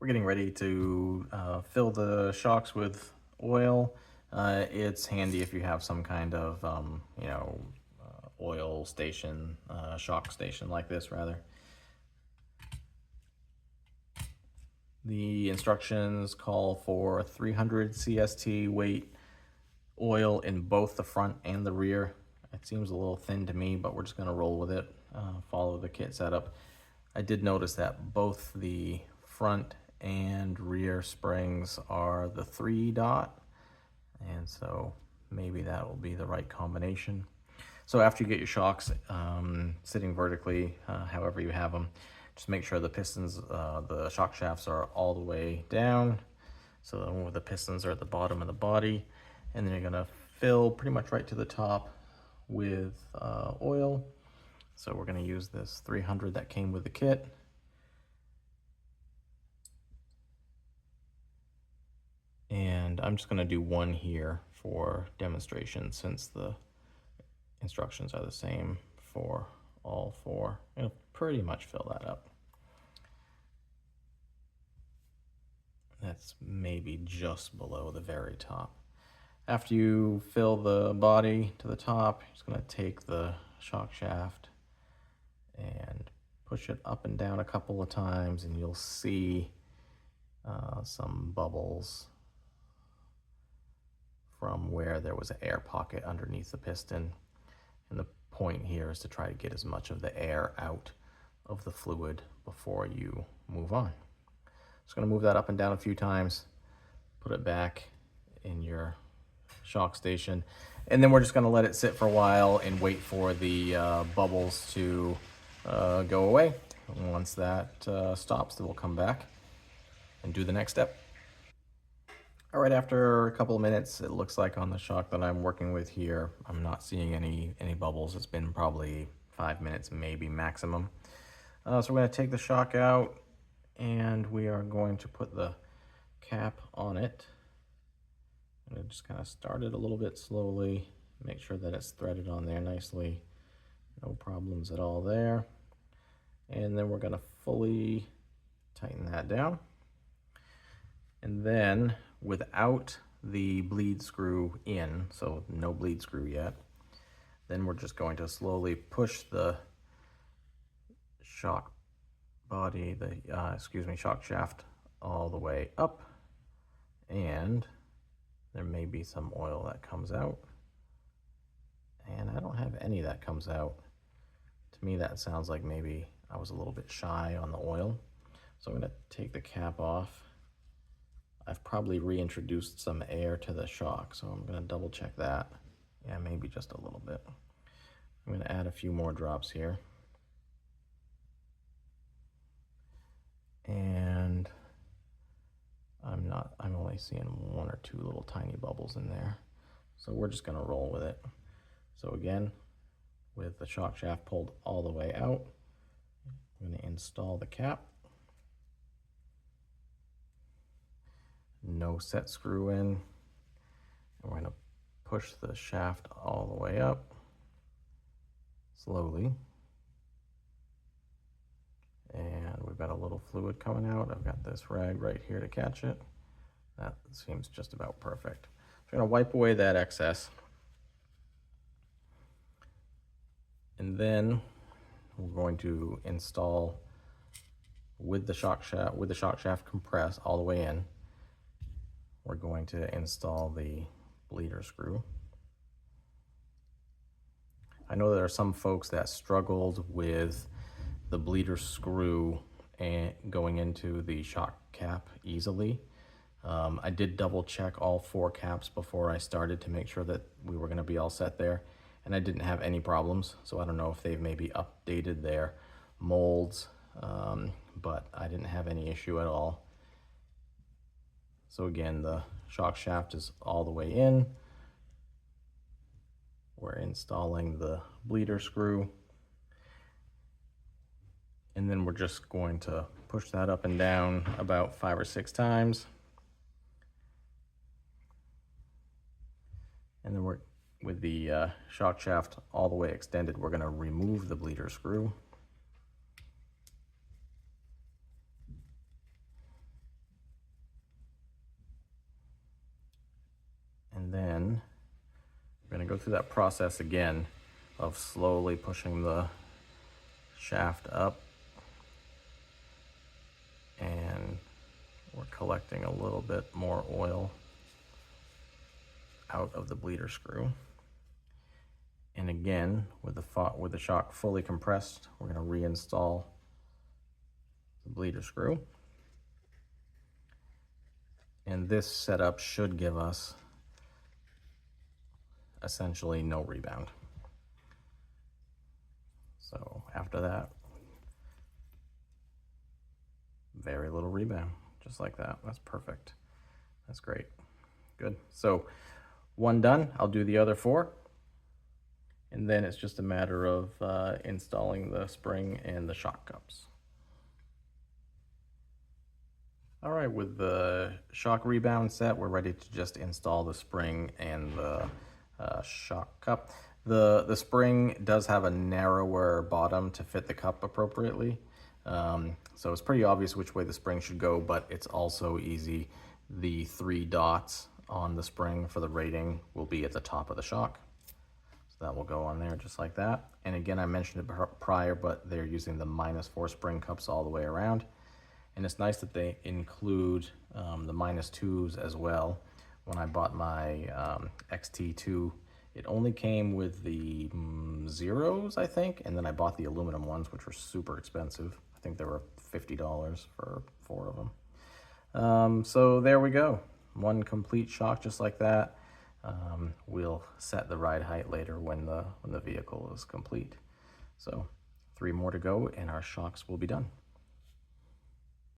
We're getting ready to fill the shocks with oil. It's handy if you have some kind of, oil station, shock station like this, rather. The instructions call for 300 CST weight oil in both the front and the rear. It seems a little thin to me, but we're just going to roll with it, follow the kit setup. I did notice that both the front and rear springs are the 3-dot, and so maybe that will be the right combination. So after you get your shocks sitting vertically, however you have them, just make sure the pistons, the shock shafts are all the way down. So the pistons are at the bottom of the body, and then you're gonna fill pretty much right to the top with oil. So we're gonna use this 300 that came with the kit. And I'm just gonna do one here for demonstration since the instructions are the same for all four. It'll pretty much fill that up. That's maybe just below the very top. After you fill the body to the top, you're just gonna take the shock shaft and push it up and down a couple of times, and you'll see some bubbles from where there was an air pocket underneath the piston. And the point here is to try to get as much of the air out of the fluid before you move on. Just gonna move that up and down a few times, put it back in your shock station, and then we're just gonna let it sit for a while and wait for the bubbles to go away. And once that stops, then we'll come back and do the next step. All right, after a couple of minutes, it looks like on the shock that I'm working with here, I'm not seeing any bubbles. It's been probably 5 minutes, maybe maximum. So we're gonna take the shock out, and we are going to put the cap on it. I'm gonna just kind of start it a little bit slowly, make sure that it's threaded on there nicely. No problems at all there. And then we're gonna fully tighten that down. And then without the bleed screw in, so no bleed screw yet, then we're just going to slowly push the shock body, shock shaft all the way up, and there may be some oil that comes out, and I don't have any that comes out. To me, that sounds like maybe I was a little bit shy on the oil. So I'm gonna take the cap off. I've probably reintroduced some air to the shock, so I'm gonna double check that. Yeah, maybe just a little bit. I'm gonna add a few more drops here. And I'm only seeing 1 or 2 little tiny bubbles in there. So we're just gonna roll with it. So again, with the shock shaft pulled all the way out, I'm gonna install the cap. No set screw in. And we're gonna push the shaft all the way up slowly. And we've got a little fluid coming out. I've got this rag right here to catch it. That seems just about perfect. I'm gonna wipe away that excess. And then we're going to install with the shock shaft compressed all the way in. We're going to install the bleeder screw. I know there are some folks that struggled with the bleeder screw and going into the shock cap easily. I did double check all 4 caps before I started to make sure that we were gonna be all set there, and I didn't have any problems. So I don't know if they've maybe updated their molds, but I didn't have any issue at all. So again, the shock shaft is all the way in. We're installing the bleeder screw. And then we're just going to push that up and down about 5 or 6 times. And then we're, with the shock shaft all the way extended, we're gonna remove the bleeder screw. then we're going to go through that process again of slowly pushing the shaft up, and we're collecting a little bit more oil out of the bleeder screw. And again, with the shock fully compressed, we're going to reinstall the bleeder screw. And this setup should give us essentially no rebound. So after that, very little rebound, just like that. That's perfect. That's great. Good. So one done. I'll do the other 4. And then it's just a matter of installing the spring and the shock cups. All right, with the shock rebound set, we're ready to just install the spring and the shock cup. The spring does have a narrower bottom to fit the cup appropriately. So it's pretty obvious which way the spring should go, but it's also easy. The 3 dots on the spring for the rating will be at the top of the shock. So that will go on there just like that. And again, I mentioned it prior, but they're using the -4 spring cups all the way around. And it's nice that they include the -2s as well. When I bought my XT2, it only came with the 0s, I think, and then I bought the aluminum ones, which were super expensive. I think they were $50 for 4 of them. So there we go. One complete shock just like that. We'll set the ride height later when the vehicle is complete. So 3 more to go and our shocks will be done.